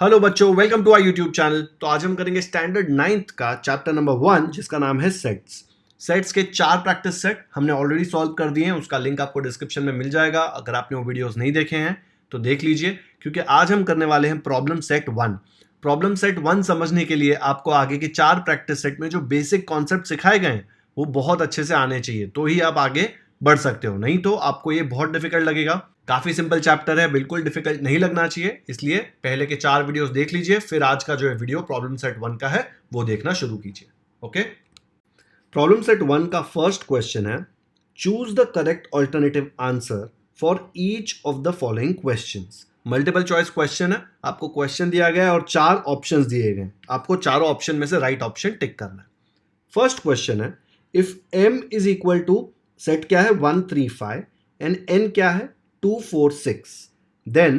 Hello बच्चों, welcome to our YouTube channel. तो आज हम करेंगे स्टैंडर्ड 9th का चैप्टर नंबर 1 जिसका नाम है सेट्स। सेट्स के 4 प्रैक्टिस सेट हमने ऑलरेडी सॉल्व कर दिए हैं, उसका लिंक आपको डिस्क्रिप्शन में मिल जाएगा। अगर आपने वो वीडियोस नहीं देखे हैं तो देख लीजिए, क्योंकि आज हम करने वाले हैं प्रॉब्लम सेट 1। प्रॉब्लम सेट 1 समझने के लिए आपको आगे के 4 प्रैक्टिस सेट में जो बेसिक कॉन्सेप्ट सिखाए गए हैं वो बहुत अच्छे से आने चाहिए, तो ही आप आगे बढ़ सकते हो। नहीं तो आपको ये बहुत डिफिकल्ट लगेगा। काफी सिंपल चैप्टर है, बिल्कुल डिफिकल्ट नहीं लगना चाहिए, इसलिए पहले के 4 वीडियोस देख लीजिए, फिर आज का जो है वीडियो प्रॉब्लम सेट 1 का है वो देखना शुरू कीजिए। ओके, प्रॉब्लम सेट 1 का फर्स्ट क्वेश्चन है, choose the correct alternative answer for each of the following questions. Multiple choice question है, आपको क्वेश्चन दिया गया है और 4 ऑप्शंस दिए गए, आपको चारों ऑप्शन में से राइट ऑप्शन टिक करना है। फर्स्ट क्वेश्चन है, if m is equal to set क्या है 1 3 5 एंड n क्या है 2 4 6, देन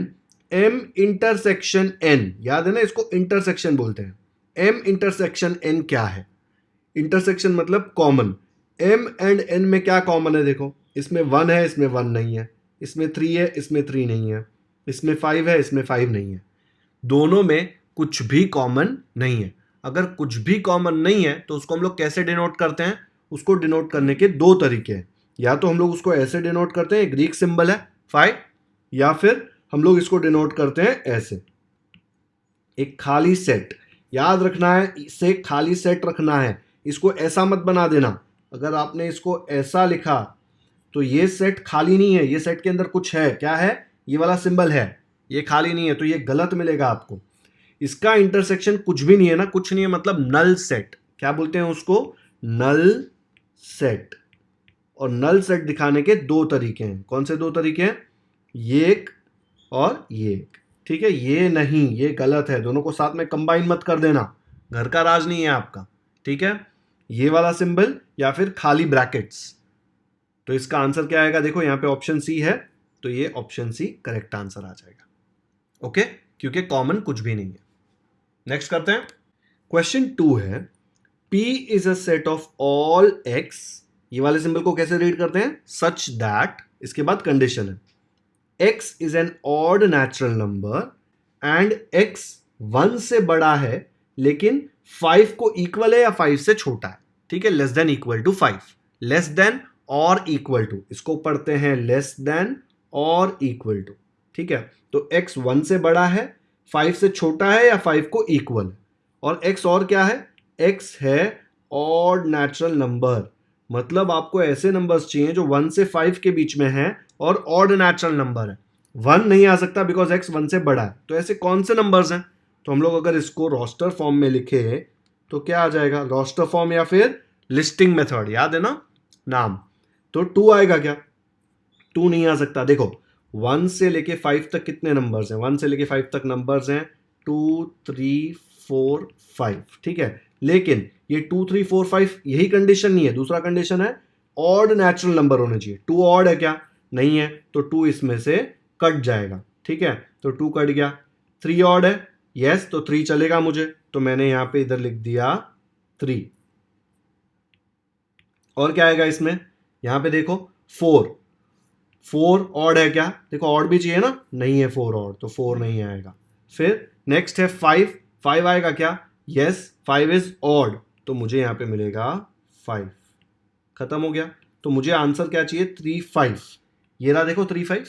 m इंटरसेक्शन n, याद है ना, इसको इंटरसेक्शन बोलते हैं। m इंटरसेक्शन n क्या है? इंटरसेक्शन मतलब कॉमन। m एंड n में क्या कॉमन है? देखो, इसमें 1 है, इसमें 1 नहीं है, इसमें 3 है, इसमें 3 नहीं है, इसमें 5 है, इसमें 5 नहीं है। दोनों में कुछ भी कॉमन नहीं है। अगर कुछ भी कॉमन नहीं है तो उसको हम लोग कैसे डिनोट करते हैं? उसको डिनोट करने के 2 तरीके हैं। या तो हम लोग उसको ऐसे डिनोट करते हैं, ग्रीक सिंबल है फाइ, या फिर हम लोग इसको डिनोट करते हैं ऐसे, एक खाली सेट। याद रखना है, इसे खाली सेट रखना है, इसको ऐसा मत बना देना। अगर आपने इसको ऐसा लिखा तो ये सेट खाली नहीं है, ये सेट के अंदर कुछ है। क्या है? ये वाला सिंबल है, ये खाली नहीं है, तो ये गलत मिलेगा आपको। इसका इंटरसेक्शन कुछ भी नहीं है ना, कुछ नहीं है मतलब नल सेट। क्या बोलते हैं उसको? Null set. और नल सेट दिखाने के 2 तरीके हैं। कौन से 2 तरीके हैं? ये एक और ये एक। ठीक है, ये नहीं, ये गलत है, दोनों को साथ में कंबाइन मत कर देना, घर का राज नहीं है आपका। ठीक है, ये वाला सिंबल या फिर खाली ब्रैकेट्स। तो इसका आंसर क्या आएगा? देखो यहाँ पे ऑप्शन सी है, तो ये ऑप्शन सी करेक्ट आंसर आ जाएगा। ओके, क्योंकि कॉमन कुछ भी नहीं है। नेक्स्ट करते हैं। क्वेश्चन 2 है, P is a set of all x। ये वाले सिंबल को कैसे रीड करते हैं? सच दैट, इसके बाद कंडीशन है, x is an odd natural number and x 1 से बड़ा है लेकिन 5 को इक्वल है या 5 से छोटा है। ठीक है, less than equal to 5, less than और इक्वल टू, इसको पढ़ते हैं लेस देन और इक्वल टू। ठीक है, तो x 1 से बड़ा है, 5 से छोटा है या 5 को इक्वल, और x और क्या है? x है ऑड नेचुरल नंबर। मतलब आपको ऐसे नंबर्स चाहिए जो 1 से 5 के बीच में है और ऑड नेचुरल नंबर है। 1 नहीं आ सकता बिकॉज x 1 से बड़ा है। तो ऐसे कौन से नंबर्स हैं? तो हम लोग अगर इसको रोस्टर फॉर्म में लिखे तो क्या आ जाएगा? रोस्टर फॉर्म या फिर लिस्टिंग मेथड, याद है ना नाम। तो 2 आएगा क्या? 2 नहीं आ सकता। देखो, 1 से लेके 5 तक कितने नंबर्स हैं? 1 से लेके 5 तक नंबर्स हैं 2 3 4 5। ठीक है, लेकिन ये 2 3 4 5 यही कंडीशन नहीं है, दूसरा कंडीशन है ऑड नेचुरल नंबर होने चाहिए। 2 ऑड है क्या? नहीं है, तो 2 इसमें से कट जाएगा। ठीक है, तो 2 कट गया। 3 ऑड है, यस, तो 3 चलेगा मुझे, तो मैंने यहां पे इधर लिख दिया 3। और क्या आएगा इसमें? यहां पे देखो 4 ऑड है क्या? देखो ऑड भी चाहिए ना, नहीं है 4 ऑड, तो 4 नहीं आएगा। फिर नेक्स्ट है 5 आएगा क्या? यस, 5 इज ऑड, तो मुझे यहां पे मिलेगा 5। खत्म हो गया। तो मुझे आंसर क्या चाहिए? 3 5। ये रहा, देखो 3 5।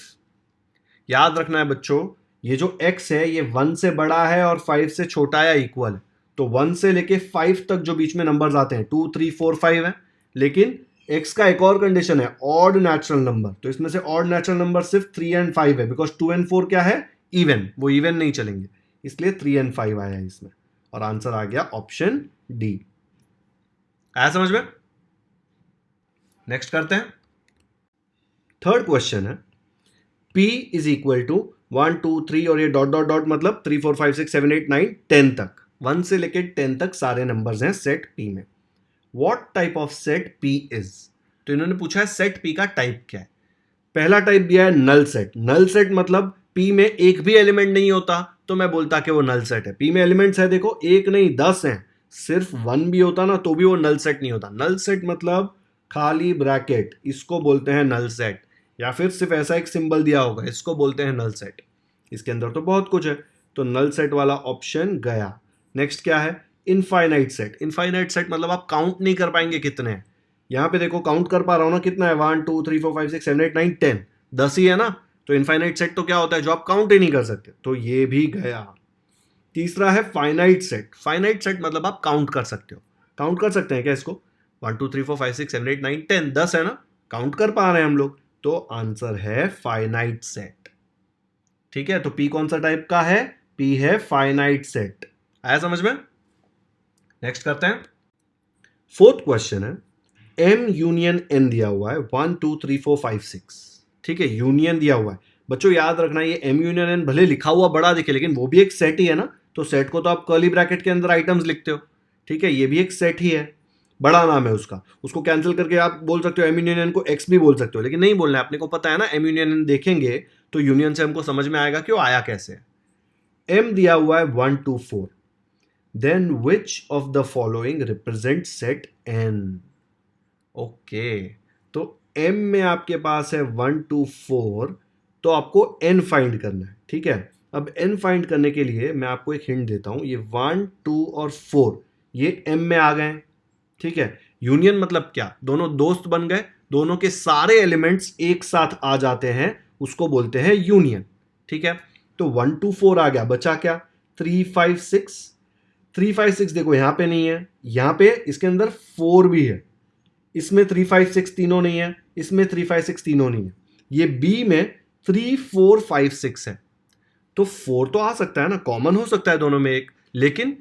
याद रखना है बच्चों, ये जो x है ये 1 से बड़ा है और 5 से छोटा है या इक्वल है। तो 1 से लेके 5 तक जो बीच में नंबर्स आते हैं 2 3 4 5 है, लेकिन x का एक और कंडीशन है ऑड नेचुरल नंबर। तो इसमें से ऑड नेचुरल नंबर सिर्फ 3 एंड 5 है, बिकॉज 2 एंड 4 क्या है? इवन, वो इवन नहीं चलेंगे, इसलिए 3 एंड 5 आया इसमें, और आंसर आ गया ऑप्शन डी। आया समझ में? नेक्स्ट करते हैं। थर्ड क्वेश्चन है, P इज इक्वल टू 1 2 3 और ये डॉट डॉट डॉट मतलब 3 4 5 6 7 8 9 10 तक, 1 से लेके 10 तक सारे नंबर्स हैं सेट P में। What type of set P is? तो इन्होंने पूछा है सेट P का टाइप क्या है। पहला टाइप दिया है नल सेट। नल सेट मतलब P में एक भी एलिमेंट नहीं होता तो मैं बोलता कि वो नल सेट है। P में एलिमेंट्स है, देखो, एक नहीं 10 हैं, सिर्फ 1 भी होता ना तो भी वो नल सेट नहीं होता। नल सेट मतलब खाली ब्रैकेट, इसको बोलते हैं नल सेट। या फिर सिर्फ ऐसा एक सिंबल दिया होगा, इसको बोलते हैं नल सेट। इसके अंदर तो बहुत कुछ है, तो नल सेट वाला ऑप्शन गया। नेक्स्ट क्या है, इनफाइनाइट सेट। इनफाइनाइट सेट मतलब आप काउंट नहीं कर पाएंगे कितने हैं। यहाँ पे देखो काउंट कर पा रहा हूँ ना, कितना है, 1 2 3 4 5 6 7 8 9 10, 10 ही है ना। तो इनफाइनाइट सेट तो क्या होता है, जो आप काउंट ही नहीं कर सकते, तो ये भी गया। तीसरा है फाइनाइट सेट। फाइनाइट सेट मतलब आप काउंट कर सकते हो। काउंट कर सकते हैं क्या इसको, 1 2 3 4 5 6 7 8 9 10, 10 है ना, काउंट कर पा रहे हैं हम लोग, तो आंसर है फाइनाइट सेट। ठीक है, तो पी कौन सा टाइप का है, पी है फाइनाइट सेट। आया समझ में। नेक्स्ट करते हैं। फोर्थ क्वेश्चन है, एम यूनियन एन दिया हुआ है 1 2 3 4 5 6। ठीक है, यूनियन दिया हुआ है। बच्चों याद रखना, ये एम यूनियन एन भले लिखा हुआ बड़ा दिखे, लेकिन वो भी एक सेट ही है ना। तो सेट को तो आप कर्ली ब्रैकेट के अंदर आइटम्स लिखते हो। ठीक है, ये भी एक सेट ही है, बड़ा नाम है उसका। उसको कैंसिल करके आप बोल सकते हो एम यूनियन एन को एक्स भी बोल सकते हो, लेकिन नहीं बोलना है, अपने को पता है ना एम यूनियन एन देखेंगे तो यूनियन से हमको समझ में आएगा कि वो आया कैसे। एम दिया हुआ है 1 2 4, then which of the following represent set N. Okay, तो m में आपके पास है 1 2 4, तो आपको n फाइंड करना है। ठीक है, अब n फाइंड करने के लिए मैं आपको एक हिंट देता हूं, ये 1 2 और 4 ये m में आ गए। ठीक है, यूनियन मतलब क्या, दोनों दोस्त बन गए, दोनों के सारे एलिमेंट्स एक साथ आ जाते हैं, उसको बोलते हैं यूनियन। ठीक है, तो 1 2 4 आ गया, बचा क्या, 3 5 6। 3 5 6 देखो यहां पे नहीं है, यहां पे इसके अंदर 4 भी है, इसमें 3 5 6 तीनों नहीं है, इसमें 3 5 6 तीनों नहीं है, ये बी में 3 4 5 6 है। तो 4 तो आ सकता है ना, कॉमन हो सकता है दोनों में एक, लेकिन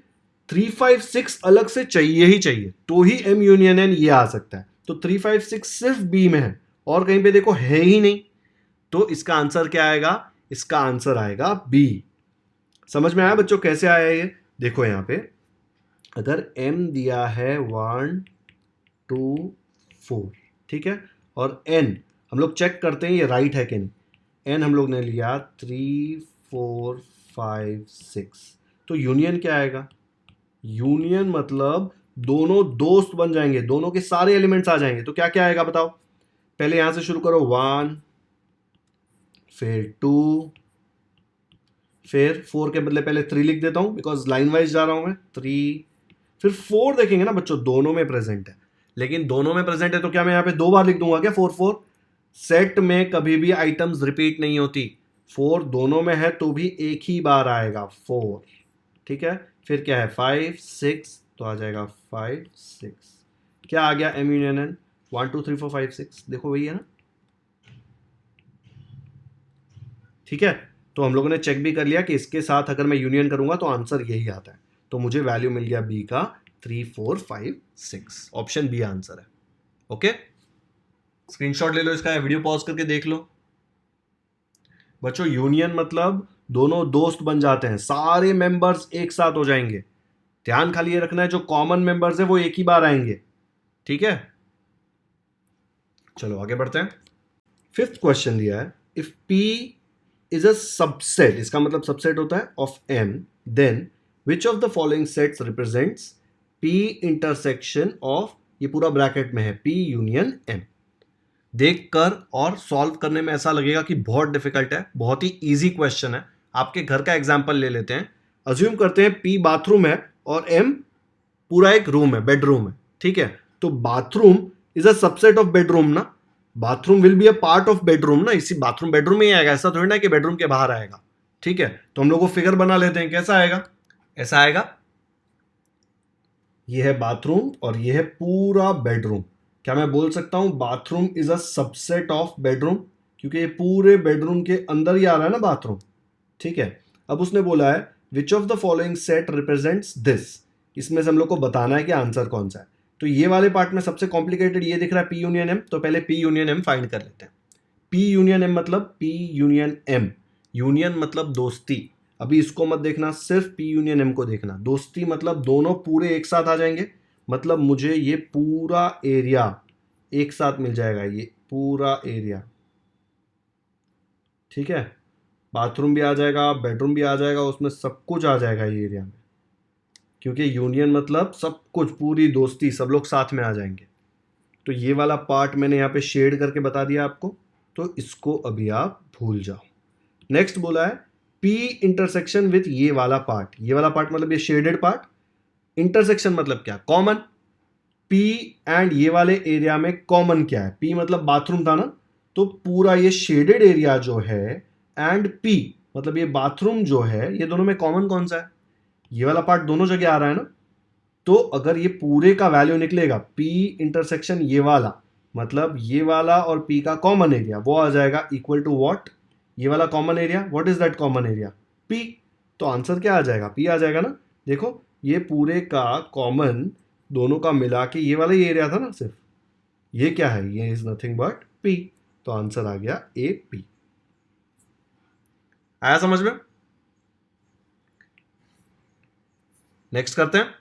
3 5 6 अलग से चाहिए ही चाहिए, तो ही एम यूनियन एन ये आ सकता है। तो 3 5 6 सिर्फ बी में है और कहीं पे देखो है ही नहीं, तो इसका आंसर क्या आएगा, इसका आंसर आएगा बी। समझ में आया बच्चों कैसे आया ये, देखो यहां पे अगर m दिया है 1 2 4, ठीक है, और n हम लोग चेक करते हैं ये राइट है कि नहीं। n हम लोग ने लिया 3 4 5 6, तो यूनियन क्या आएगा, यूनियन मतलब दोनों दोस्त बन जाएंगे, दोनों के सारे एलिमेंट्स आ जाएंगे। तो क्या क्या आएगा बताओ, पहले यहां से शुरू करो, 1 फिर 2 फिर 4 के बदले पहले 3 लिख देता हूं बिकॉज लाइन वाइज जा रहा हूं मैं, 3 फिर 4 देखेंगे ना बच्चों, दोनों में प्रेजेंट है, लेकिन दोनों में प्रेजेंट है तो क्या मैं यहां पे 2 बार लिख दूंगा क्या, 4 4। सेट में कभी भी आइटम्स रिपीट नहीं होती, 4 दोनों में है तो भी एक ही बार आएगा 4। ठीक है, फिर क्या है 5 6, तो आ जाएगा 5 6। क्या आ गया एम यूनियन एन, 1 2 3 4 5 6, देखो वही है ना। ठीक है, तो हम लोगों ने चेक भी कर लिया कि इसके साथ अगर मैं यूनियन करूंगा तो आंसर यही आता है, तो मुझे वैल्यू मिल गया बी का 3 4 5 6, ऑप्शन बी आंसर है। ओके, स्क्रीनशॉट ले लो इसका, वीडियो पॉज करके देख लो। बच्चों यूनियन मतलब दोनों दोस्त बन जाते हैं, सारे मेंबर्स एक साथ हो जाएंगे। ध्यान खाली ये रखना है जो कॉमन मेंबर्स है वो एक ही बार आएंगे। ठीक है, चलो आगे बढ़ते हैं। फिफ्थ क्वेश्चन दिया है, if P is a subset, इसका मतलब सबसेट होता है of M, then which of the following sets represents P intersection of, ये पूरा ब्रैकेट में है, P यूनियन M। देखकर और सॉल्व करने में ऐसा लगेगा कि बहुत डिफिकल्ट है, बहुत ही इजी क्वेश्चन है। आपके घर का एग्जांपल ले लेते हैं, अज्यूम करते हैं P बाथरूम है और M पूरा एक रूम है, बेडरूम है। ठीक है, तो bathroom is a subset of bedroom ना, bathroom will be a part of bedroom ना, इसी बाथरूम बेडरूम में ही आएगा, ऐसा थोड़ी ना कि बेडरूम के बाहर आएगा। ठीक है, तो हम लोग को फिगर बना लेते हैं, कैसा आएगा, ऐसा आएगा, ये है बाथरूम और ये है पूरा बेडरूम। क्या मैं बोल सकता हूं bathroom is a subset of bedroom, क्योंकि ये पूरे बेडरूम के अंदर ही आ रहा है ना बाथरूम। ठीक है, अब उसने बोला है which of the following set represents this, इसमें से हम लोग को बताना है कि आंसर कौन सा है। तो ये वाले पार्ट में सबसे कॉम्प्लिकेटेड ये दिख रहा है P यूनियन M, तो पहले P यूनियन M फाइंड कर लेते हैं। P यूनियन M मतलब P यूनियन M, यूनियन मतलब दोस्ती। अभी इसको मत देखना, सिर्फ P यूनियन M को देखना, दोस्ती मतलब दोनों पूरे एक साथ आ जाएंगे, मतलब मुझे ये पूरा एरिया एक साथ मिल जाएगा, ये पूरा एरिया। ठीक है, बाथरूम भी आ जाएगा, बेडरूम भी आ जाएगा, उसमें सब कुछ आ जाएगा ये एरिया में, क्योंकि यूनियन मतलब सब कुछ, पूरी दोस्ती, सब लोग साथ में आ जाएंगे। तो ये वाला पार्ट मैंने यहाँ पे शेड करके बता दिया आपको, तो इसको अभी आप भूल जाओ। नेक्स्ट बोला है P इंटरसेक्शन विथ ये वाला पार्ट मतलब ये शेडेड पार्ट, इंटरसेक्शन मतलब क्या, कॉमन। P एंड ये वाले एरिया में कॉमन क्या है, P मतलब बाथरूम था ना, तो पूरा ये शेडेड एरिया जो है एंड P मतलब ये बाथरूम जो है, ये दोनों में कॉमन कौन सा है, ये वाला पार्ट दोनों जगह आ रहा है ना। तो अगर ये पूरे का वैल्यू निकलेगा P इंटरसेक्शन ये वाला, मतलब ये वाला और P का कॉमन एरिया, वो आ जाएगा इक्वल टू व्हाट, ये वाला common area, what is that common area, P। तो आंसर क्या आ जाएगा, P आ जाएगा ना। देखो ये पूरे का कॉमन दोनों का मिला के ये वाला ही एरिया था ना सिर्फ, ये क्या है, ये इज नथिंग बट P। तो आंसर आ गया AP। आया समझ में। नेक्स्ट करते हैं।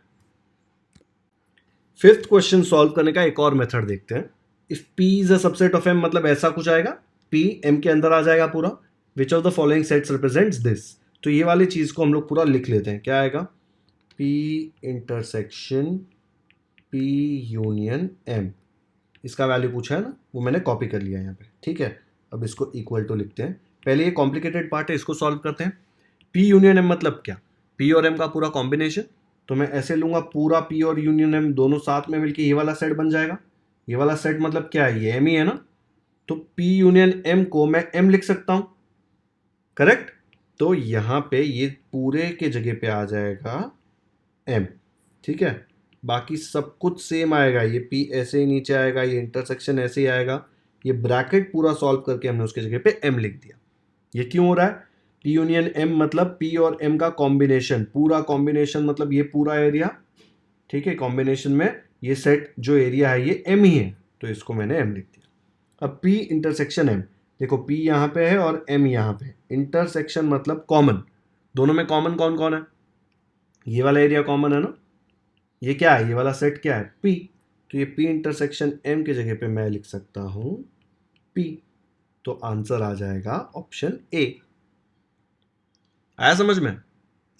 फिफ्थ क्वेश्चन सॉल्व करने का एक और मेथड देखते हैं। If P is a subset of M, मतलब ऐसा कुछ आएगा, P M के अंदर आ जाएगा पूरा। विच of the following sets represents this, तो ये वाली चीज को हम लोग पूरा लिख लेते हैं। क्या आएगा, P intersection P union M, इसका वैल्यू पूछा है ना, वो मैंने कॉपी कर लिया यहाँ पे, ठीक है। अब इसको इक्वल टू लिखते हैं। पहले ये कॉम्प्लिकेटेड पार्ट है, इसको सॉल्व करते हैं। P यूनियन M मतलब क्या, P और M का पूरा कॉम्बिनेशन। तो मैं ऐसे लूंगा, पूरा P और यूनियन M दोनों साथ में मिलके ये वाला सेट बन जाएगा। ये वाला सेट मतलब क्या है, ये M ही है ना। तो P यूनियन M को मैं M लिख सकता हूं, करेक्ट। तो यहां पे ये पूरे के जगह पे आ जाएगा M, ठीक है। बाकी सब कुछ सेम आएगा, ये P ऐसे ही नीचे आएगा, ये इंटरसेक्शन ऐसे ही आएगा। ये ब्रैकेट पूरा सॉल्व करके हमने उसके जगह पे M लिख दिया। ये क्यों हो रहा है, P यूनियन M मतलब P और M का कॉम्बिनेशन, पूरा कॉम्बिनेशन मतलब ये पूरा एरिया, ठीक है। कॉम्बिनेशन में ये सेट जो एरिया है ये M ही है, तो इसको मैंने M लिख दिया। अब P इंटरसेक्शन M, देखो P यहाँ पे है और M यहाँ पे। इंटरसेक्शन मतलब कॉमन, दोनों में कॉमन कौन कौन है, ये वाला एरिया कॉमन है ना। ये क्या है, ये वाला सेट क्या है, P। तो ये P इंटरसेक्शन M के जगह पे मैं लिख सकता हूं P। तो आंसर आ जाएगा ऑप्शन A। आया समझ में।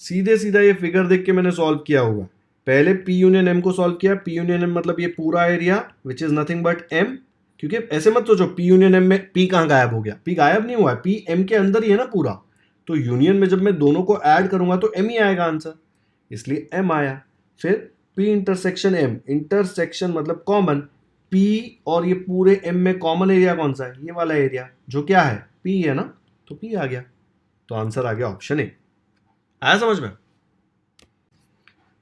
सीधे सीधा ये फिगर देख के मैंने सॉल्व किया हुआ। पहले P यूनियन M को सॉल्व किया। P यूनियन M मतलब ये पूरा area which is nothing but M, क्योंकि ऐसे मत सोचो P यूनियन M में P कहाँ गायब हो गया, P गायब नहीं हुआ है, P M के अंदर ही है ना पूरा। तो यूनियन में जब मैं दोनों को ऐड करूंगा तो M ही आएगा आंसर, इसलिए M आया। फिर P इंटरसेक्शन M, इंटरसेक्शन मतलब कॉमन, P और ये पूरे M में कॉमन एरिया कौन सा है, ये वाला एरिया जो क्या है P है ना, तो P आ गया। तो आंसर आ गया ऑप्शन A। आया समझ में।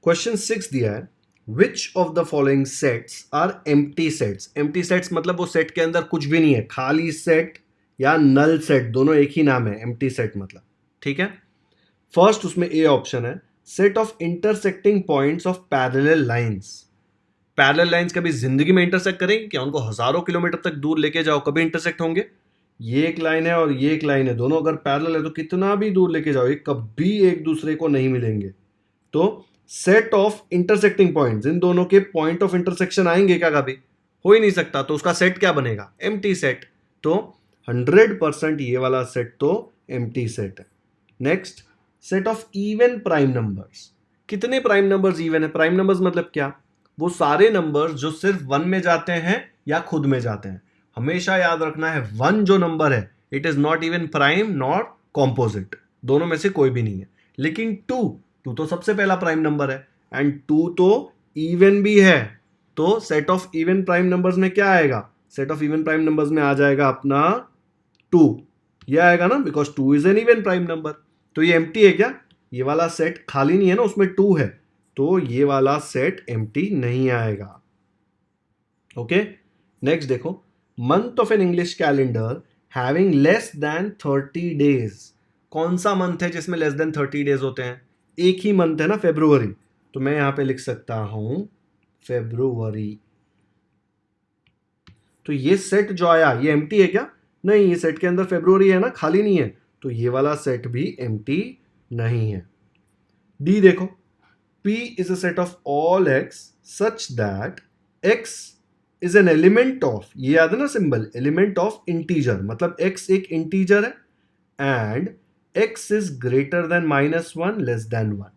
क्वेश्चन 6 दिया है, which of the following sets are empty sets. Empty sets मतलब वो सेट के अंदर कुछ भी नहीं है, खाली सेट या नल सेट, दोनों एक ही नाम है, एम्प्टी सेट मतलब, ठीक है। फर्स्ट उसमें ए ऑप्शन है, set of intersecting points of parallel lines. Parallel lines कभी जिंदगी में इंटरसेक्ट करेंगे क्या, उनको हजारों किलोमीटर तक दूर लेके जाओ कभी इंटरसेक्ट होंगे। ये एक लाइन है और ये एक लाइन है, दोनों अगर पैरेलल है तो कितना भी दूर लेके जाओ ये कभी एक दूसरे को नहीं मिलेंगे। तो सेट ऑफ इंटरसेक्टिंग पॉइंट्स, इन दोनों के पॉइंट ऑफ इंटरसेक्शन आएंगे क्या, कभी हो ही नहीं सकता। तो उसका सेट क्या बनेगा, एम्प्टी सेट। तो 100% ये वाला सेट तो एम्प्टी सेट है। Next, set of even prime numbers. कितने प्राइम नंबर्स इवन है, प्राइम नंबर्स मतलब क्या, वो सारे नंबर्स जो सिर्फ 1 में जाते हैं या खुद में जाते हैं। हमेशा याद रखना है 1 जो नंबर है it is not even prime not composite, दोनों में से कोई भी नहीं है। लेकिन 2 तो सबसे पहला प्राइम नंबर है एंड 2 तो इवन भी है। तो set of even prime numbers में क्या आएगा, set of even prime numbers में आ जाएगा अपना 2, ये आएगा ना, because 2 is an even prime number. तो ये एम्प्टी है क्या, ये वाला सेट खाली नहीं है ना, उसमें 2 है, तो ये वाला सेट एम्प्टी नहीं आएगा। ओके। नेक्स्ट देखो, month of an English calendar having less than 30 days. कौन सा मंथ है जिसमें लेस देन 30 डेज होते हैं, एक ही मंथ है ना, फेब्रुवरी। तो मैं यहां पे लिख सकता हूं फेब्रुवरी। तो ये सेट जो आया ये एम्प्टी है क्या, नहीं, ये सेट के अंदर फेब्रुवरी है ना, खाली नहीं है, तो ये वाला सेट भी एम्प्टी नहीं है। डी देखो, P is a set of all x such that x is an element of, ये याद है ना सिंबल, एलिमेंट ऑफ इंटीजर, मतलब x एक इंटीजर है and x is greater than -1 less than 1।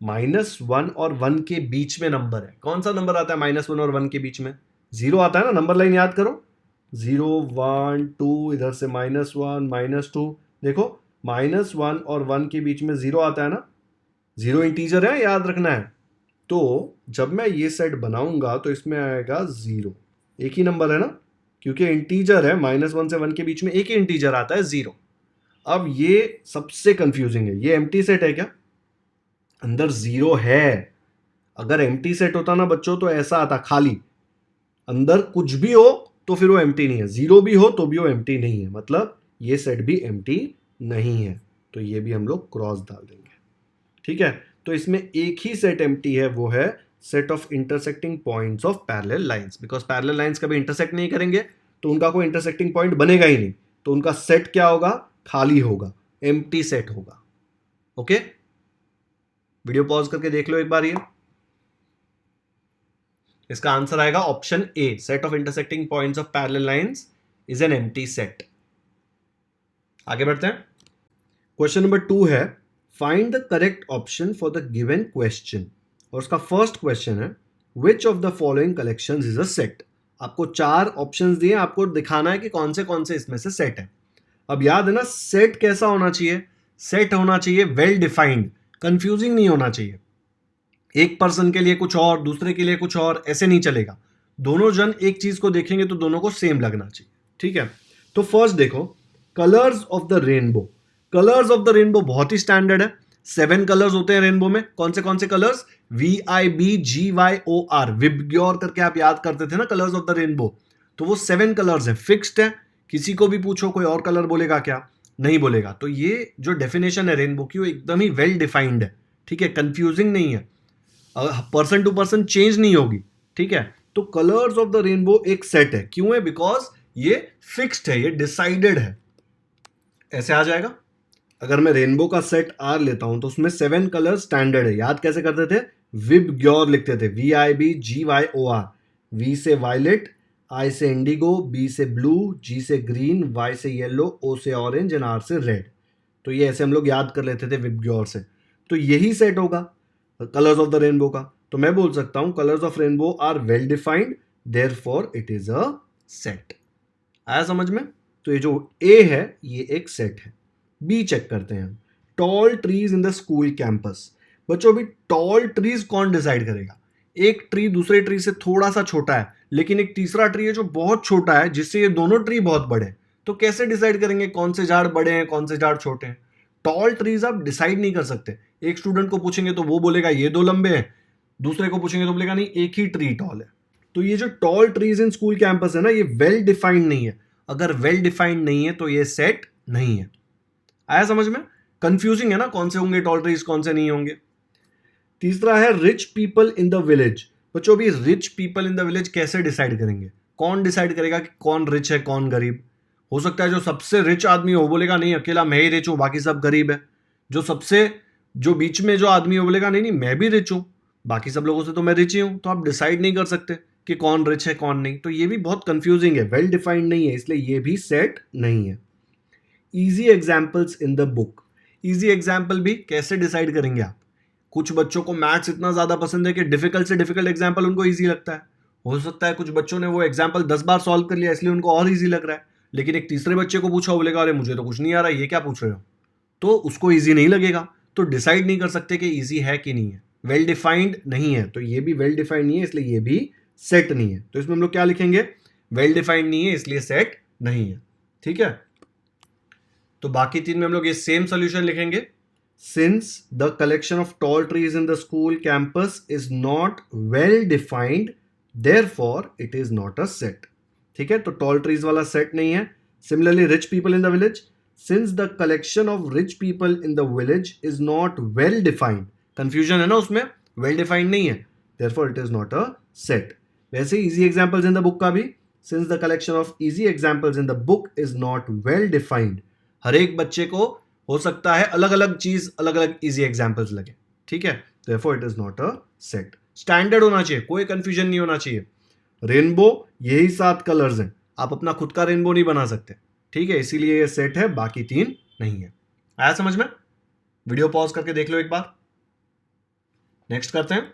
-1 और 1 के बीच में नंबर है, कौन सा नंबर आता है -1 और 1 के बीच में, 0 आता है ना, नंबर लाइन याद करो, 0 1 2, इधर से -1 -2, देखो -1 और 1 के बीच में 0 आता है ना, 0 इंटीजर है, याद रखना है। तो जब मैं ये सेट बनाऊंगा तो इसमें आएगा 0, एक ही नंबर है ना, क्योंकि इंटीजर है, -1 से 1 के बीच में एक ही इंटीजर आता है 0। अब ये सबसे कंफ्यूजिंग है, ये एम्प्टी सेट है क्या? अंदर 0 है। अगर एम्प्टी सेट होता ना बच्चों तो ऐसा आता खाली, अंदर कुछ भी हो तो फिर वो एम्प्टी नहीं है, 0 भी हो तो भी वो एम्प्टी नहीं है, मतलब ये सेट भी एम्प्टी नहीं है। तो ये भी हम लोग क्रॉस डाल देंगे, ठीक है। तो इसमें एक ही सेट एम्प्टी है, वो है set of intersecting points of parallel lines. Because parallel lines कभी इंटरसेक्ट नहीं करेंगे तो उनका कोई इंटरसेक्टिंग पॉइंट बनेगा ही नहीं, तो उनका सेट क्या होगा? खाली होगा, एम्प्टी सेट होगा। ओके, वीडियो पॉज करके देख लो एक बार। ये इसका आंसर आएगा option A, set of intersecting points of parallel lines is an empty set. आगे बढ़ते हैं। क्वेश्चन नंबर 2 है, find the correct option for the given question. और उसका फर्स्ट क्वेश्चन है, which of the following collections is a set. आपको 4 options दिए, आपको दिखाना है कि कौन से इसमें से सेट है। अब याद है ना, सेट कैसा होना चाहिए? सेट होना चाहिए वेल डिफाइंड, कंफ्यूजिंग नहीं होना चाहिए। एक पर्सन के लिए कुछ और, दूसरे के लिए कुछ और, ऐसे नहीं चलेगा। दोनों जन एक चीज को देखेंगे तो दोनों को सेम लगना चाहिए, ठीक है। तो फर्स्ट देखो, colours of the rainbow. Colours of the rainbow बहुत ही स्टैंडर्ड है, 7 कलर्स होते हैं रेनबो में। कौन से कलर्स? VIBGYOR, विबग्योर करके आप याद करते थे ना कलर्स ऑफ द रेनबो। तो वो 7 कलर्स है, फिक्स्ड है। किसी को भी पूछो कोई और कलर बोलेगा क्या? नहीं बोलेगा। तो ये जो डेफिनेशन है रेनबो की, वो एकदम ही वेल डिफाइंड है, ठीक है, कंफ्यूजिंग नहीं है, पर्सन टू पर्सन चेंज नहीं होगी, ठीक है। तो कलर्स ऑफ द रेनबो एक सेट है, क्यों है? बिकॉज ये फिक्स्ड है, ये डिसाइडेड है। ऐसे आ जाएगा। अगर मैं रेनबो का सेट आर लेता हूं तो उसमें 7 कलर स्टैंडर्ड है। याद कैसे करते थे? विबग्योर लिखते थे, VIBGYOR। V से वायलेट, I से इंडिगो, B से ब्लू, G से ग्रीन, Y से येलो, O से ऑरेंज एंड R से रेड। तो ये ऐसे हम लोग याद कर लेते थे विबग्योर से। तो यही सेट होगा कलर्स ऑफ द रेनबो का। तो मैं बोल सकता हूं colours of rainbow are well defined, therefore it is a set. आया समझ में? तो ये जो ए है ये एक सेट है। बी चेक करते हैं हम, tall trees in the school campus. बच्चों अभी टॉल ट्रीज कौन डिसाइड करेगा? एक ट्री दूसरे ट्री से थोड़ा सा छोटा है, लेकिन एक तीसरा ट्री है जो बहुत छोटा है, जिससे ये दोनों ट्री बहुत बड़े हैं। तो कैसे डिसाइड करेंगे कौन से झाड़ बड़े हैं, कौन से झाड़ छोटे हैं? टॉल ट्रीज आप डिसाइड नहीं कर सकते। एक स्टूडेंट को पूछेंगे तो वो बोलेगा ये 2 लंबे हैं, दूसरे को पूछेंगे तो बोलेगा नहीं एक ही ट्री टॉल है। तो ये जो tall trees in school campus है ना, ये वेल डिफाइंड नहीं है। अगर वेल डिफाइंड नहीं है तो ये सेट नहीं है। आया समझ में? कंफ्यूजिंग है ना, कौन से होंगे टॉल ट्रीज, कौन से नहीं होंगे। तीसरा है rich people in the village. बच्चों अभी rich people in the village कैसे डिसाइड करेंगे? कौन डिसाइड करेगा कि कौन रिच है कौन गरीब? हो सकता है जो सबसे रिच आदमी हो बोलेगा नहीं अकेला मैं ही रिच हूं, बाकी सब गरीब है। जो बीच में जो आदमी हो बोलेगा नहीं नहीं मैं भी रिच हूं, बाकी सब लोगों से तो मैं रिच ही हूं। तो आप डिसाइड नहीं कर सकते कि कौन रिच है कौन नहीं। तो ये भी बहुत कंफ्यूजिंग है, वेल डिफाइंड नहीं है, इसलिए ये भी सेट नहीं है। Easy examples in the book. Easy example भी कैसे डिसाइड करेंगे आप? कुछ बच्चों को मैथ्स इतना ज्यादा पसंद है कि डिफिकल्ट से डिफिकल्ट एग्जाम्पल उनको इजी लगता है। हो सकता है कुछ बच्चों ने वो एग्जाम्पल 10 बार सॉल्व कर लिया इसलिए उनको और इजी लग रहा है, लेकिन एक तीसरे बच्चे को पूछा बोलेगा अरे मुझे तो कुछ नहीं आ रहा, ये क्या पूछ रहे हो? तो उसको इजी नहीं लगेगा। तो डिसाइड नहीं कर सकते कि इजी है कि नहीं है, वेल डिफाइंड नहीं है। तो ये भी वेल डिफाइंड नहीं है, इसलिए ये भी सेट नहीं है। तो इसमें हम लोग क्या लिखेंगे? वेल डिफाइंड नहीं है इसलिए सेट नहीं है, ठीक है। तो बाकी 3 में हम लोग ये सेम सोल्यूशन लिखेंगे। Since the collection of tall trees in the school campus is not well defined, therefore it is not a set. ठीक है, तो tall trees वाला set नहीं है। Similarly, rich people in the village, since the collection of rich people in the village is not well defined, confusion है ना उसमें, well defined नहीं है, therefore it is not a set. वैसे easy examples in the book का भी, since the collection of easy examples in the book is not well defined, हर एक बच्चे को हो सकता है अलग अलग चीज, अलग अलग इजी एग्जांपल्स लगे, ठीक है। Therefore it is not a set. Standard होना चाहिए, कोई कंफ्यूजन नहीं होना चाहिए। रेनबो यही 7 कलर्स हैं, आप अपना खुद का रेनबो नहीं बना सकते, ठीक है, इसीलिए ये सेट है, बाकी 3 नहीं है। आया समझ में? वीडियो पॉज करके देख लो एक बार। नेक्स्ट करते हैं।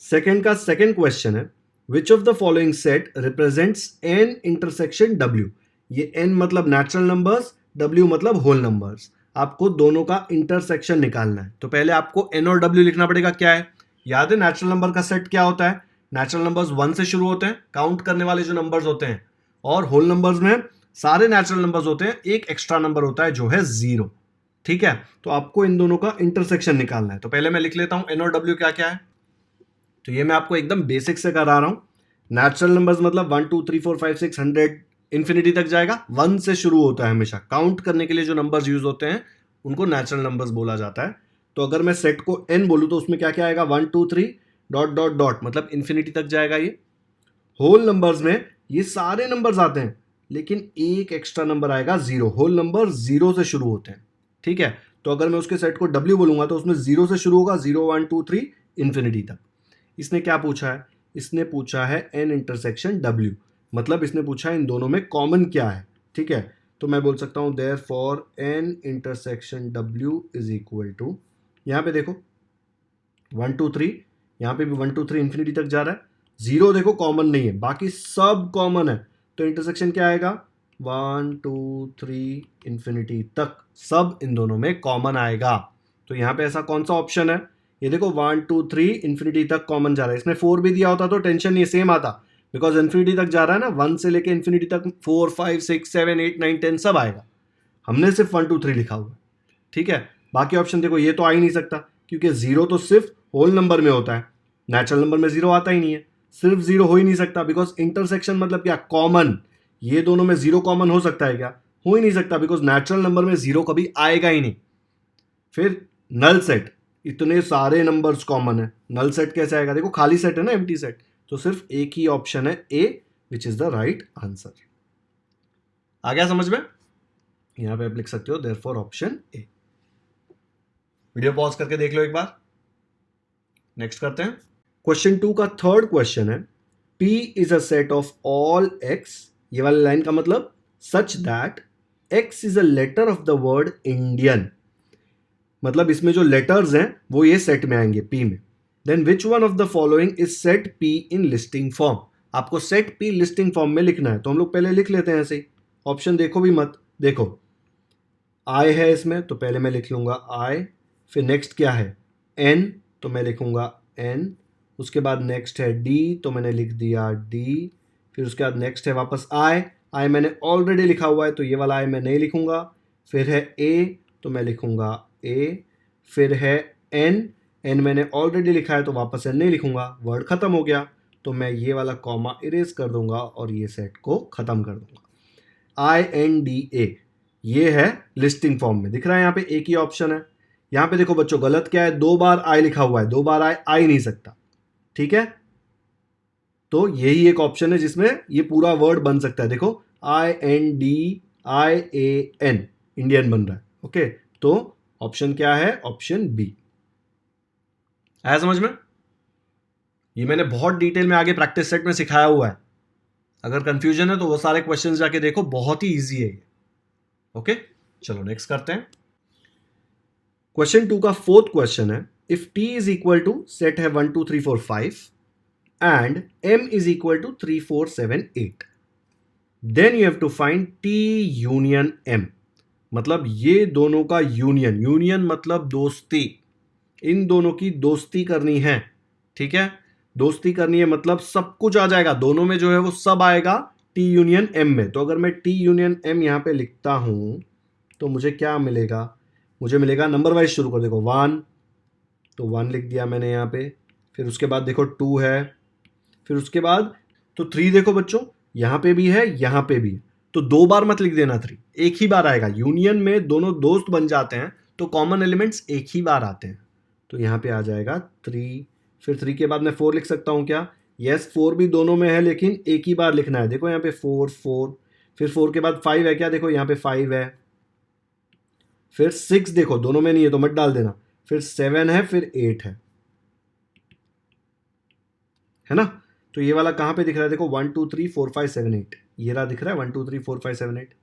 सेकंड का सेकंड क्वेश्चन है, which of the following set represents n intersection w। ये n मतलब नेचुरल नंबर्स, w मतलब होल नंबर्स। आपको दोनों का इंटरसेक्शन निकालना है। तो पहले आपको n और w लिखना पड़ेगा। क्या है, याद है नेचुरल नंबर का सेट क्या होता है? नेचुरल नंबर्स 1 से शुरू होते हैं, काउंट करने वाले जो नंबर्स होते हैं, और होल नंबर्स में सारे नेचुरल नंबर्स होते हैं, एक एक्स्ट्रा नंबर होता है जो है 0। ठीक है, तो आपको इन दोनों का इंटरसेक्शन निकालना है। तो पहले मैं लिख लेता हूं n और w क्या क्या है। तो ये मैं आपको एकदम बेसिक से करा रहा हूं। नेचुरल नंबर्स मतलब 1 2 3 4 5 6 100 इंफिनिटी तक जाएगा। 1 से शुरू होता है हमेशा। काउंट करने के लिए जो नंबर्स यूज होते हैं उनको नेचुरल नंबर्स बोला जाता है। तो अगर मैं सेट को n बोलूं तो उसमें क्या क्या आएगा? 1 2 3 डॉट डॉट डॉट, मतलब इंफिनिटी तक जाएगा ये। होल नंबर्स में ये सारे नंबर्स आते हैं, लेकिन एक एक्स्ट्रा नंबर आएगा 0। होल नंबर 0 से शुरू होते हैं। ठीक है, तो अगर मैं उसके सेट को w बोलूंगा तो उसमें 0 से शुरू होगा, 0 1 2 3 इंफिनिटी तक। इसने क्या पूछा है? इसने पूछा है n इंटरसेक्शन w, मतलब इसने पूछा है इन दोनों में कॉमन क्या है। ठीक है, तो मैं बोल सकता हूं therefore n intersection w is equal to, यहां पे देखो 1 2 3, यहां पे भी 1 2 3 इंफिनिटी तक जा रहा है। 0 देखो कॉमन नहीं है, बाकी सब कॉमन है, तो इंटरसेक्शन क्या आएगा? 1 2 3 इंफिनिटी तक सब इन दोनों में कॉमन आएगा। तो यहां पे ऐसा कौन सा ऑप्शन है? ये देखो 1 2 3 इंफिनिटी तक कॉमन जा रहा है। इसमें 4 भी दिया होता तो टेंशन नहीं, सेम आता, बिकॉज इंफिनिटी तक जा रहा है ना, 1 से लेके इंफिनिटी तक 4 5 6 7 8 9 10 सब आएगा। हमने सिर्फ 1 2 3 लिखा हुआ है। ठीक है, बाकी ऑप्शन देखो ये तो आ ही नहीं सकता, क्योंकि 0 तो सिर्फ होल नंबर में होता है, नेचुरल नंबर में 0 आता ही नहीं है। सिर्फ 0 हो ही नहीं सकता, बिकॉज इंटरसेक्शन मतलब क्या? कॉमन। ये दोनों में 0 कॉमन हो सकता है क्या? हो ही नहीं सकता, बिकॉज नेचुरल नंबर में 0 कभी आएगा ही नहीं। फिर नल सेट, इतने सारे नंबर्स कॉमन है, नल सेट कैसे आएगा? देखो खाली सेट है ना, एम्प्टी सेट, तो सिर्फ एक ही ऑप्शन है A, which is the right answer. आ गया समझ में? यहां पे आप लिख सकते हो therefore option A. Video pause करके देख लो एक बार। नेक्स्ट करते हैं। क्वेश्चन 2 का थर्ड क्वेश्चन है, P is a set of all x, ये वाली लाइन का मतलब such that x is a letter of the word Indian, मतलब इसमें जो लेटर्स हैं वो ये सेट में आएंगे P में। Then which one of the following is set P in listing form. आपको सेट P लिस्टिंग फॉर्म में लिखना है, तो हम लोग पहले लिख लेते हैं ऐसे ही, ऑप्शन देखो भी मत। देखो I है इसमें, तो पहले मैं लिख लूंगा I, फिर नेक्स्ट क्या है? N, तो मैं लिखूंगा N, उसके बाद नेक्स्ट है D, तो मैंने लिख दिया D, फिर उसके बाद नेक्स्ट है वापस I मैंने ऑलरेडी लिखा हुआ है तो ये वाला I मैं नहीं लिखूंगा। फिर है A, तो मैं लिखूंगा A, फिर है N मैंने ऑलरेडी लिखा है तो वापस N नहीं लिखूंगा, वर्ड खत्म हो गया, तो मैं ये वाला कॉमा इरेज कर दूंगा और ये सेट को खत्म कर दूंगा। INDA, ये है लिस्टिंग फॉर्म में, दिख रहा है यहाँ पे एक ही ऑप्शन है। यहाँ पे देखो बच्चों गलत क्या है? 2 बार I लिखा हुआ है, 2 बार I आ ही नहीं सकता। ठीक है, तो यही एक ऑप्शन है जिसमें ये पूरा वर्ड बन सकता है। देखो INDIAN, इंडियन बन रहा है। ओके, तो ऑप्शन क्या है? Option B. आया समझ में? ये मैंने बहुत डिटेल में आगे प्रैक्टिस सेट में सिखाया हुआ है, अगर कंफ्यूजन है तो वो सारे क्वेश्चंस जाके देखो, बहुत ही इजी है ये। ओके, चलो नेक्स्ट करते हैं। क्वेश्चन 2 का फोर्थ क्वेश्चन है, if T is equal to, set है 1 2 3 4 5 and M is equal to 3 4 7 8, then you have to find T union M, मतलब ये दोनों का यूनियन, यूनियन मतलब दोस्ती, इन दोनों की दोस्ती करनी है। ठीक है, दोस्ती करनी है मतलब सब कुछ आ जाएगा, दोनों में जो है वो सब आएगा T यूनियन M में। तो अगर मैं T यूनियन M यहां पे लिखता हूं तो मुझे क्या मिलेगा? मुझे मिलेगा नंबर वाइज शुरू कर, देखो 1, तो 1 लिख दिया मैंने यहाँ पे, फिर उसके बाद देखो 2 है, फिर उसके बाद तो 3 देखो बच्चों यहां पे भी है, यहां पे भी है, तो 2 बार मत लिख देना 3, एक ही बार आएगा। यूनियन में दोनों दोस्त बन जाते हैं तो कॉमन एलिमेंट्स एक ही बार आते हैं, तो यहां पे आ जाएगा 3। फिर 3 के बाद मैं 4 लिख सकता हूं क्या? यस, 4 भी दोनों में है लेकिन एक ही बार लिखना है। देखो यहाँ पे 4 4, फिर 4 के बाद 5 है क्या? देखो यहाँ पे 5 है, फिर 6 देखो दोनों में नहीं है तो मत डाल देना, फिर 7 है, फिर 8 है ना? तो ये वाला कहां पे दिख रहा है? देखो 1 2 3 4 5 7 8, ये रहा दिख रहा है 1 2 3 4 5 7 8।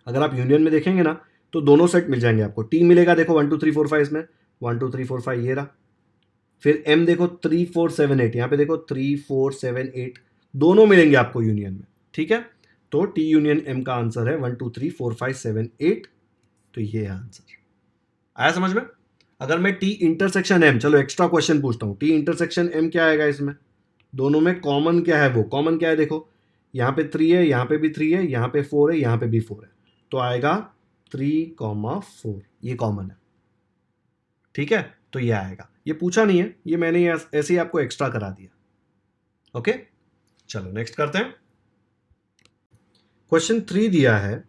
अगर आप यूनियन में देखेंगे ना तो दोनों सेट मिल जाएंगे आपको। T मिलेगा देखो 1 2 3 4 5 में, 1 2 3 4 5 ये रहा। फिर M देखो 3 4 7 8, यहाँ पे देखो 3 4 7 8, दोनों मिलेंगे आपको यूनियन में। ठीक है, तो T यूनियन M का आंसर है 1 2 3 4 5 7 8। तो ये है आंसर। आया समझ में? अगर मैं टी इंटरसेक्शन एम, चलो एक्स्ट्रा क्वेश्चन पूछता हूँ, टी इंटरसेक्शन एम क्या आएगा इसमें? दोनों में कॉमन क्या है? वो कॉमन क्या है देखो, यहाँ पे 3 है, यहाँ पे भी 3 है, यहाँ पे 4 है, यहाँ पे भी 4 है, तो आएगा 3,4, ये कॉमन है। ठीक है, तो ये आएगा। ये पूछा नहीं है, ये मैंने ऐसे ही आपको एक्स्ट्रा करा दिया। ओके, चलो नेक्स्ट करते हैं। क्वेश्चन 3 दिया है,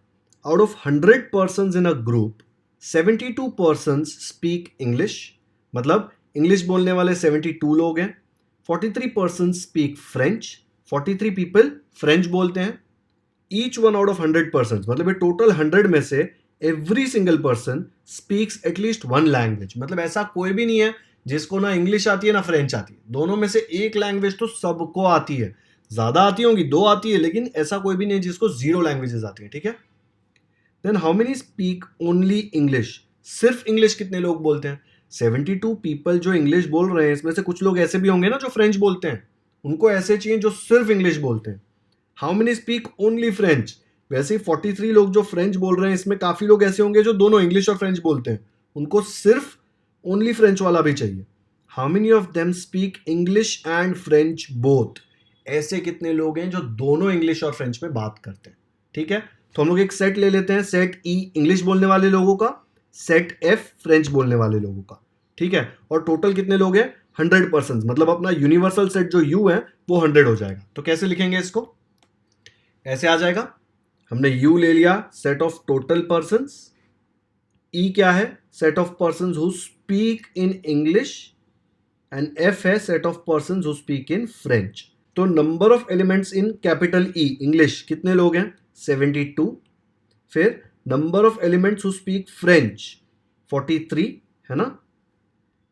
out of 100 person in a group 72 person speak English, मतलब इंग्लिश बोलने वाले 72 लोग हैं। 43 person speak French, 43 people French बोलते हैं। Each one out of 100 person, मतलब ये टोटल 100 में से every single person speaks at least one language, मतलब ऐसा कोई भी नहीं है जिसको ना इंग्लिश आती है ना फ्रेंच आती है, दोनों में से एक लैंग्वेज तो सबको आती है। ज्यादा आती होंगी, 2 आती है, लेकिन ऐसा कोई भी नहीं है जिसको 0 लैंग्वेजेस आती है। ठीक है, then how many speak only English, सिर्फ इंग्लिश कितने लोग बोलते हैं? 72 पीपल जो इंग्लिश बोल रहे हैं, इसमें से कुछ लोग ऐसे भी होंगे ना जो फ्रेंच बोलते हैं, उनको ऐसे चाहिए जो सिर्फ इंग्लिश बोलते हैं। How many speak only French, वैसे ही 43 लोग जो फ्रेंच बोल रहे हैं, इसमें काफी लोग ऐसे होंगे जो दोनों इंग्लिश और फ्रेंच बोलते हैं, उनको सिर्फ ओनली फ्रेंच वाला भी चाहिए। How many of them speak English and French both, ऐसे कितने लोग हैं जो दोनों इंग्लिश और फ्रेंच में बात करते हैं। ठीक है, तो हम लोग एक सेट ले लेते हैं, सेट ई इंग्लिश बोलने वाले लोगों का, सेट एफ फ्रेंच बोलने वाले लोगों का। ठीक है, और टोटल कितने लोग हैं? 100 पर्सन, मतलब अपना यूनिवर्सल सेट जो यू है वो 100 हो जाएगा। तो कैसे लिखेंगे इसको? ऐसे आ जाएगा, हमने यू ले लिया set of total persons, E क्या है? Set of persons who speak in English, and F है set of persons who speak in French. तो number of elements in capital E English कितने लोग हैं? 72। फिर number of elements who speak French 43 है ना।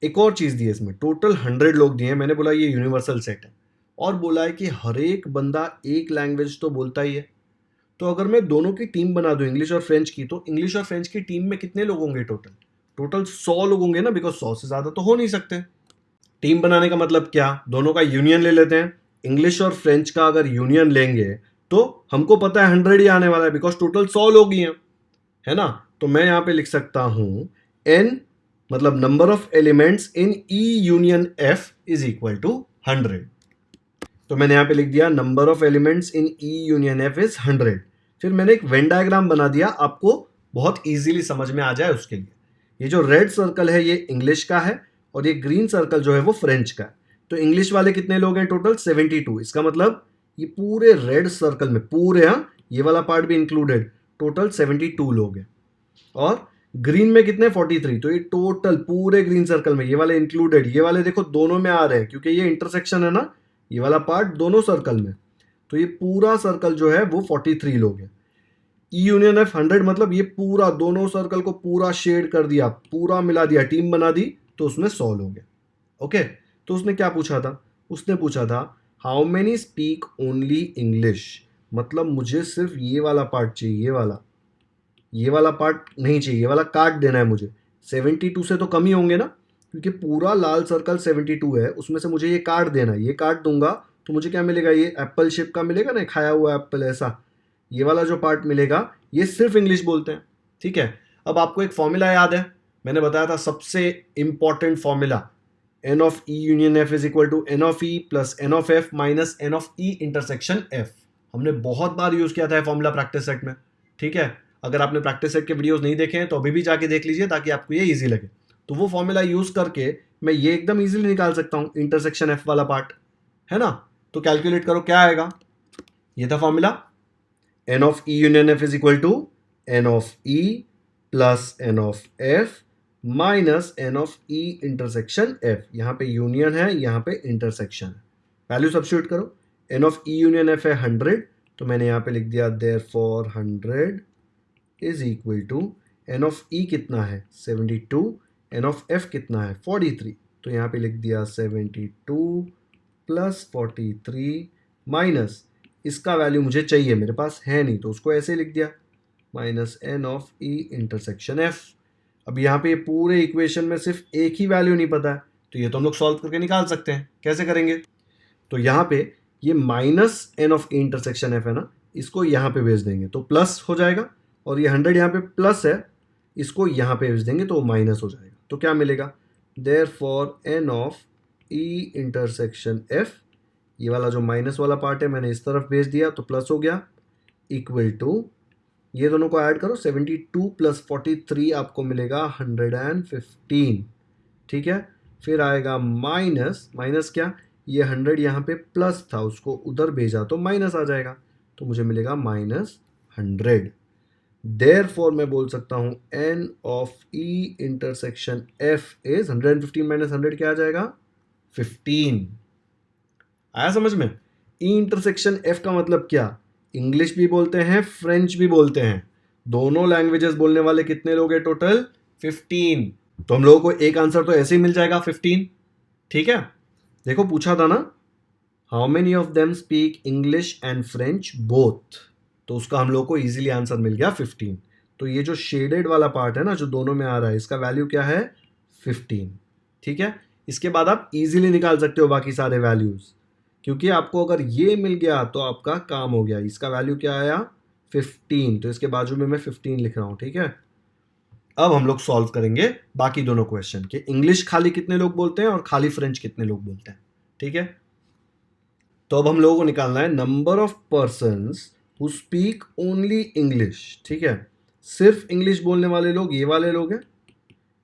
एक और चीज दी है इसमें, टोटल 100 लोग दिए हैं, मैंने बोला ये यूनिवर्सल सेट है, और बोला है कि हर एक बंदा एक लैंग्वेज तो बोलता ही है। तो अगर मैं दोनों की टीम बना दूं इंग्लिश और फ्रेंच की, तो इंग्लिश और फ्रेंच की टीम में कितने लोग होंगे? टोटल 100 लोग होंगे ना, बिकॉज 100 से ज्यादा तो हो नहीं सकते। टीम बनाने का मतलब क्या? दोनों का यूनियन ले लेते हैं। इंग्लिश और फ्रेंच का अगर यूनियन लेंगे तो हमको पता है 100 ही आने वाला है, बिकॉज टोटल 100 लोग ही हैं, है ना। तो मैं यहां पे लिख सकता हूं एन, मतलब number of elements in E union F is equal to 100। तो मैंने यहां पे लिख दिया number of elements in E union F is 100। फिर मैंने एक वेन डायग्राम बना दिया, आपको बहुत इजीली समझ में आ जाए उसके लिए। ये जो रेड सर्कल है ये इंग्लिश का है, और ये ग्रीन सर्कल जो है वो फ्रेंच का है। तो इंग्लिश वाले कितने लोग हैं? टोटल 72। इसका मतलब ये पूरे रेड सर्कल में पूरे, हाँ ये वाला पार्ट भी इंक्लूडेड, टोटल 72 लोग हैं। और ग्रीन में कितने? 43। तो ये टोटल पूरे ग्रीन सर्कल में ये वाले इंक्लूडेड, ये वाले देखो दोनों में आ रहे हैं क्योंकि ये इंटरसेक्शन है ना, ये वाला पार्ट दोनों सर्कल में। तो ये पूरा सर्कल जो है वो 43 लोग हैं। ई यूनियन एफ 100, मतलब ये पूरा दोनों सर्कल को पूरा शेड कर दिया, पूरा मिला दिया, टीम बना दी, तो उसमें 100 लोग हैं। ओके, तो उसने क्या पूछा था? उसने पूछा था how many speak only English, मतलब मुझे सिर्फ ये वाला पार्ट चाहिए, ये वाला पार्ट नहीं चाहिए, ये वाला काट देना है मुझे। 72 से तो कम ही होंगे ना, क्योंकि पूरा लाल सर्कल 72 है, उसमें से मुझे ये काट देना है। ये काट दूंगा तो मुझे क्या मिलेगा? ये एप्पल शेप का मिलेगा ना, खाया हुआ एप्पल ऐसा, ये वाला जो पार्ट मिलेगा ये सिर्फ इंग्लिश बोलते हैं। ठीक है, अब आपको एक फॉर्मूला याद है, मैंने बताया था सबसे important formula, N of E union F is equal to N of E plus N of F minus N of E intersection F. हमने बहुत बार यूज किया था फॉर्मूला प्रैक्टिस सेट में। ठीक है, अगर आपने प्रैक्टिस सेट के वीडियोस नहीं देखे हैं तो अभी भी जाके देख लीजिए ताकि आपको ये इजी लगे। तो वो फॉर्मूला यूज करके मैं ये एकदम इजीली निकाल सकता हूं इंटरसेक्शन एफ वाला पार्ट, है ना। तो कैलकुलेट करो क्या आएगा। ये था formula, N of E union F is equal to N of E plus N of F minus N of E intersection F. यहां पे यूनियन है, यहां पे इंटरसेक्शन है। वैल्यू सब्स्टिट्यूट करो, n of E union F है 100, तो मैंने यहां पे लिख दिया therefore 100 is equal to N of E कितना है 72, एन ऑफ एफ कितना है 43, तो यहाँ पे लिख दिया 72 प्लस 43 माइनस, इसका वैल्यू मुझे चाहिए, मेरे पास है नहीं, तो उसको ऐसे लिख दिया minus N of E intersection F. अब यहाँ पे पूरे इक्वेशन में सिर्फ एक ही वैल्यू नहीं पता है, तो ये तो हम लोग सॉल्व करके निकाल सकते हैं। कैसे करेंगे? तो यहाँ पे ये minus N of E intersection F है ना, इसको यहाँ पे भेज देंगे तो प्लस हो जाएगा, और ये 100 यहाँ पे प्लस है, इसको यहाँ पे भेज देंगे तो वो माइनस हो जाएगा। तो क्या मिलेगा, therefore N of E intersection F, ये वाला जो माइनस वाला पार्ट है मैंने इस तरफ भेज दिया तो प्लस हो गया, इक्वल टू ये दोनों को ऐड करो 72 प्लस 43 आपको मिलेगा 115। ठीक है, फिर आएगा माइनस, माइनस क्या, ये 100 यहाँ पे प्लस था उसको उधर भेजा तो माइनस आ जाएगा, तो मुझे मिलेगा -100। देयरफॉर मैं बोल सकता हूँ n of E intersection f is 115 minus 100 क्या आ जाएगा 15। आया समझ में? ई इंटरसेक्शन f का मतलब क्या, इंग्लिश भी बोलते हैं फ्रेंच भी बोलते हैं, दोनों लैंग्वेजेस बोलने वाले कितने लोग हैं टोटल 15। तो हम लोगों को एक आंसर तो ऐसे ही मिल जाएगा 15। ठीक है, देखो पूछा था ना how many of them speak English and French both, तो उसका हम लोग को इजीली आंसर मिल गया 15। तो ये जो शेडेड वाला पार्ट है ना जो दोनों में आ रहा है इसका वैल्यू क्या है 15। ठीक है, इसके बाद आप इजीली निकाल सकते हो बाकी सारे वैल्यूज, क्योंकि आपको अगर ये मिल गया तो आपका काम हो गया। इसका वैल्यू क्या आया 15, तो इसके बाजू में मैं 15 लिख रहा हूं। ठीक है, अब हम लोग सॉल्व करेंगे बाकी दोनों क्वेश्चन के, इंग्लिश खाली कितने लोग बोलते हैं और खाली फ्रेंच कितने लोग बोलते हैं। ठीक है, तो अब हम लोगों को निकालना है number of persons who speak only English. ठीक है, सिर्फ इंग्लिश बोलने वाले लोग ये वाले लोग हैं,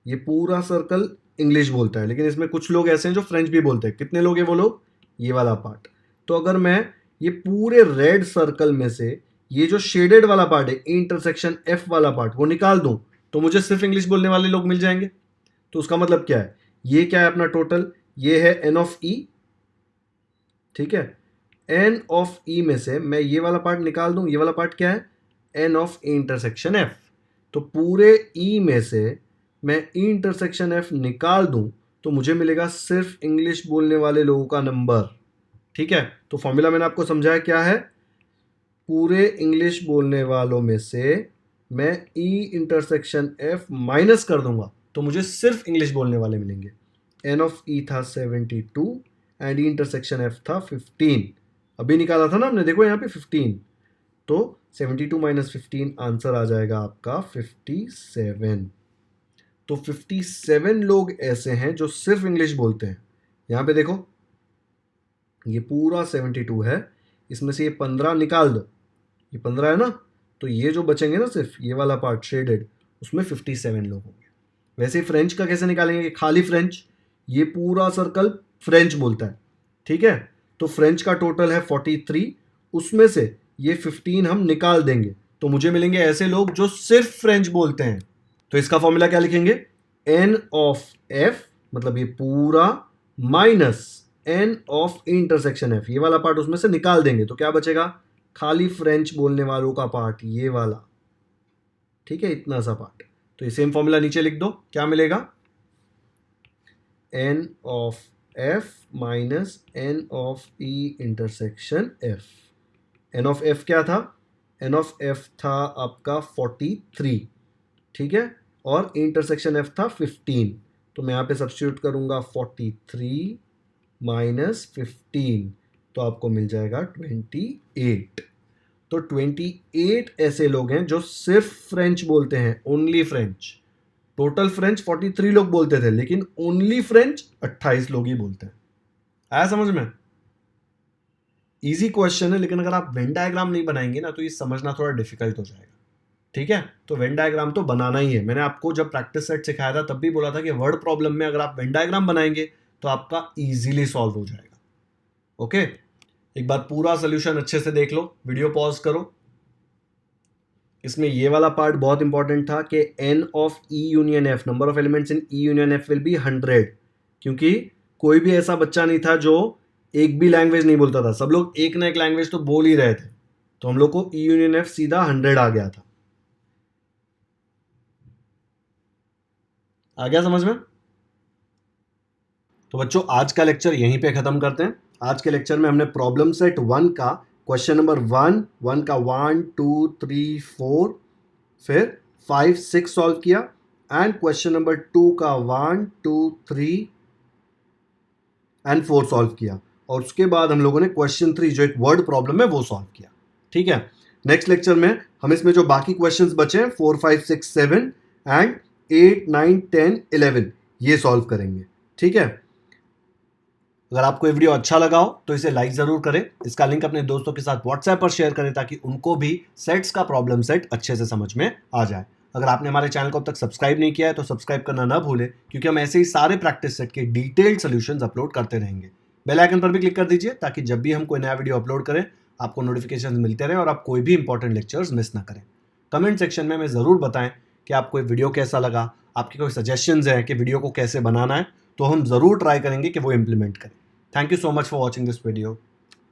ये पूरा सर्कल इंग्लिश बोलता है, लेकिन इसमें कुछ लोग ऐसे हैं जो फ्रेंच भी बोलते हैं। कितने लोग हैं वो लोग, ये वाला पार्ट। तो अगर मैं ये पूरे रेड सर्कल में से ये जो शेडेड वाला पार्ट है इंटरसेक्शन एफ वाला पार्ट वो निकाल दूं तो मुझे सिर्फ इंग्लिश बोलने वाले लोग मिल जाएंगे। तो उसका मतलब क्या है, ये क्या है अपना टोटल, ये है एन ऑफ ई। ठीक है, एन ऑफ ई में से मैं ये वाला पार्ट निकाल दूं, ये वाला पार्ट क्या है N of E intersection F. तो पूरे ई में से मैं ई इंटरसेक्शन एफ निकाल दूं तो मुझे मिलेगा सिर्फ इंग्लिश बोलने वाले लोगों का नंबर। ठीक है, तो फॉर्मूला मैंने आपको समझाया क्या है, पूरे इंग्लिश बोलने वालों में से मैं ई इंटरसेक्शन एफ माइनस कर दूंगा तो मुझे सिर्फ इंग्लिश बोलने वाले मिलेंगे। एन ऑफ ई था 72 एंड ई इंटरसेक्शन एफ था 15, अभी निकाला था ना हमने, देखो यहाँ पे 15, तो 72 माइनस 15 आंसर आ जाएगा आपका 57। तो 57 लोग ऐसे हैं जो सिर्फ इंग्लिश बोलते हैं। यहाँ पे देखो ये पूरा 72 है, इसमें से ये 15 निकाल दो, ये 15 है ना, तो ये जो बचेंगे ना सिर्फ ये वाला पार्ट शेडेड उसमें 57 लोग होंगे। वैसे ही फ्रेंच का कैसे निकालेंगे कि खाली फ्रेंच, ये पूरा सर्कल फ्रेंच बोलता है। ठीक है, तो फ्रेंच का टोटल है 43, उसमें से ये 15 हम निकाल देंगे तो मुझे मिलेंगे ऐसे लोग जो सिर्फ फ्रेंच बोलते हैं। तो इसका फॉर्मूला क्या लिखेंगे, एन ऑफ एफ मतलब ये पूरा minus N of intersection F, ये वाला पार्ट उसमें से निकाल देंगे तो क्या बचेगा खाली फ्रेंच बोलने वालों का पार्ट, ये वाला। ठीक है, इतना सा पार्ट। तो ये सेम फॉर्मूला नीचे लिख दो, क्या मिलेगा N of F minus N of E intersection F. N of F क्या था, एन ऑफ एफ था आपका 43। ठीक है, और इंटरसेक्शन एफ था 15, तो मैं यहाँ पे सब्स्टिट्यूट करूंगा 43 माइनस 15 तो आपको मिल जाएगा 28। तो 28 ऐसे लोग हैं जो सिर्फ फ्रेंच बोलते हैं, ओनली फ्रेंच। टोटल फ्रेंच 43 लोग बोलते थे लेकिन ओनली फ्रेंच 28 लोग ही बोलते हैं। आया समझ में? इजी क्वेश्चन है, लेकिन अगर आप वेन डायग्राम नहीं बनाएंगे ना तो ये समझना थोड़ा डिफिकल्ट हो जाएगा। ठीक है, तो वेन डायग्राम तो बनाना ही है। मैंने आपको जब प्रैक्टिस सेट सिखाया था तब भी बोला था कि वर्ड प्रॉब्लम में अगर आप वेन डायग्राम बनाएंगे तो आपका इजीली सॉल्व हो जाएगा। ओके, एक बार पूरा सोल्यूशन अच्छे से देख लो, वीडियो पॉज करो। इसमें ये वाला पार्ट बहुत इंपॉर्टेंट था कि N of E union F, number of elements in E union F will be 100, क्योंकि कोई भी ऐसा बच्चा नहीं था जो एक भी लैंग्वेज नहीं बोलता था, सब लोग एक ना एक लैंग्वेज तो बोल ही रहे थे, तो हम लोग को ई यूनियन एफ सीधा 100 आ गया था। आ गया समझ में? तो बच्चों आज का लेक्चर यहीं पे खत्म करते हैं। आज के लेक्चर में हमने प्रॉब्लम सेट 1 का क्वेश्चन नंबर 1 का 1 2 3 4 फिर 5 6 सॉल्व किया, एंड क्वेश्चन नंबर 2 का 1 2 3 एंड 4 सॉल्व किया, और उसके बाद हम लोगों ने क्वेश्चन 3 जो एक वर्ड प्रॉब्लम है वो सॉल्व किया। ठीक है, नेक्स्ट लेक्चर में हम इसमें जो बाकी क्वेश्चंस बचे हैं 4 5 6 7 एंड 8, 9, 10, 11 ये सॉल्व करेंगे। ठीक है, अगर आपको ये वीडियो अच्छा लगा हो तो इसे लाइक जरूर करें, इसका लिंक अपने दोस्तों के साथ व्हाट्सएप पर शेयर करें ताकि उनको भी सेट्स का प्रॉब्लम सेट अच्छे से समझ में आ जाए। अगर आपने हमारे चैनल को अब तक सब्सक्राइब नहीं किया है तो सब्सक्राइब करना ना भूलें, क्योंकि हम ऐसे ही सारे प्रैक्टिस सेट के डिटेल्ड सॉल्यूशंस अपलोड करते रहेंगे। बेल आइकन पर भी क्लिक कर दीजिए ताकि जब भी हम कोई नया वीडियो अपलोड करें आपको नोटिफिकेशन मिलते रहे और आप कोई भी इंपॉर्टेंट लेक्चर्स मिस ना करें। कमेंट सेक्शन में हमें ज़रूर बताएं कि आपको ये वीडियो कैसा लगा, आपके कोई सजेशंस हैं कि वीडियो को कैसे बनाना है, तो हम ज़रूर ट्राई करेंगे कि वो इम्प्लीमेंट करें। Thank you so much for watching this video.